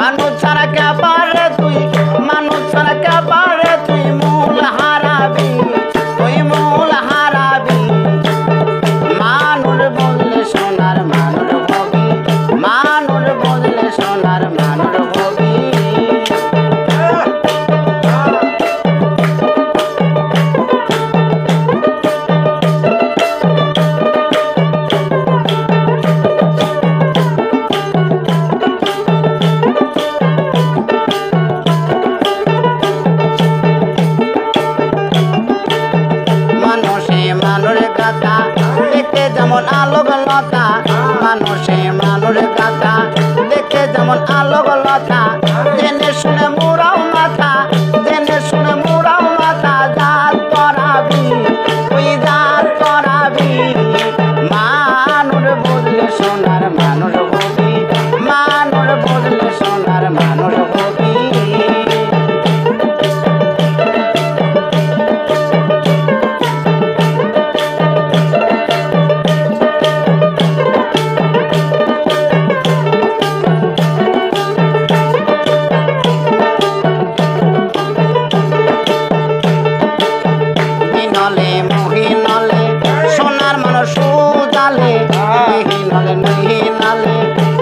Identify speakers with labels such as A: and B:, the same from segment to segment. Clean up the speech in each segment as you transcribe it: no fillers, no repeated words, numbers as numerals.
A: মানুষ ছাড়া কে পারে তুই, মানুষ ছাড়া কে পারে তুই মূল হারাবি, তুই মূল হারাবি। মানুষ বললে সোনার মানুষ হবি, মানুষ বললে সোনার মানুষ হবি। যেমন আলোক লতা, মানুষে মানুষের কথা দেখে যেমন আলোক লতা, জেনে শুনে মুড়াও মাথা, জেনে শুনে মুড়াও মাথা, জাত করাবি তুই জাত করাবি। মানুষ বললে সোনার মানুষ হবি, মানুষ বললে সোনার মানুষ হবি।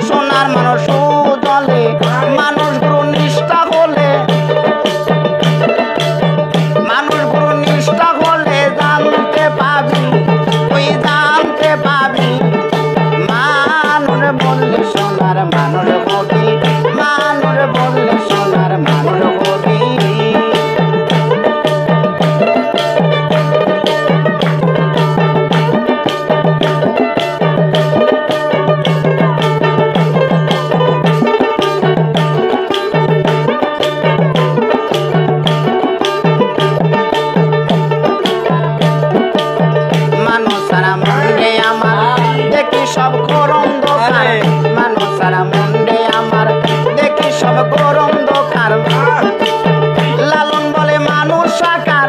A: সোনার মানুষ দলে মানুষ গুরু নিষ্ঠা হলে, মানুষ গুরু নিষ্ঠা হলে জানতে পাবি তুই জানতে পাবি। মানুষ বললে সোনার মানুষ হবি, মানুষ বললে সোনার মানুষ হবি। সব গরম দোকান, মানুষ সারা মুন্ডে আমার দেখি সব গরম দোকান। লালন বলে মানুষ সাকার,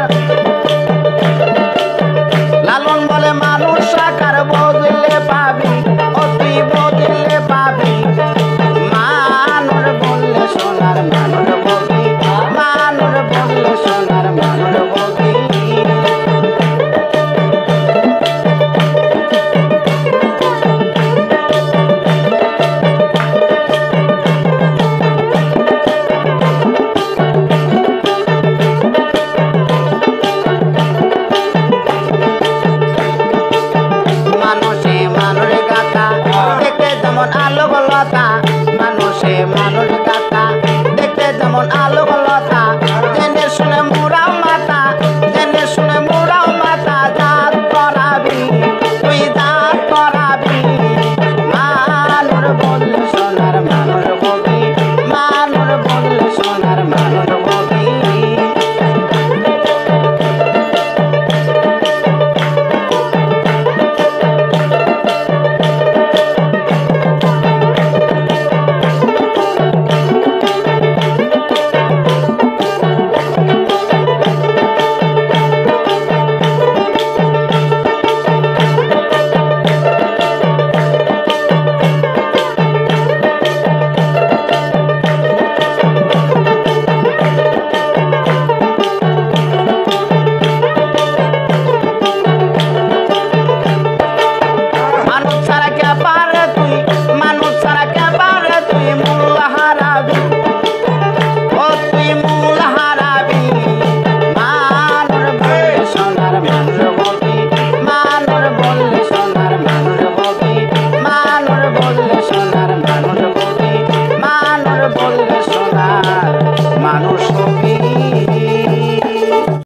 A: লালন বলে মানুষ সাকার, বদলে পাবি ও তুই বদলে পাবি। মানুষ বললে সোনার মানুষ হবি, মানুষ বললে সোনার মানুষ হবি। আলোক লতা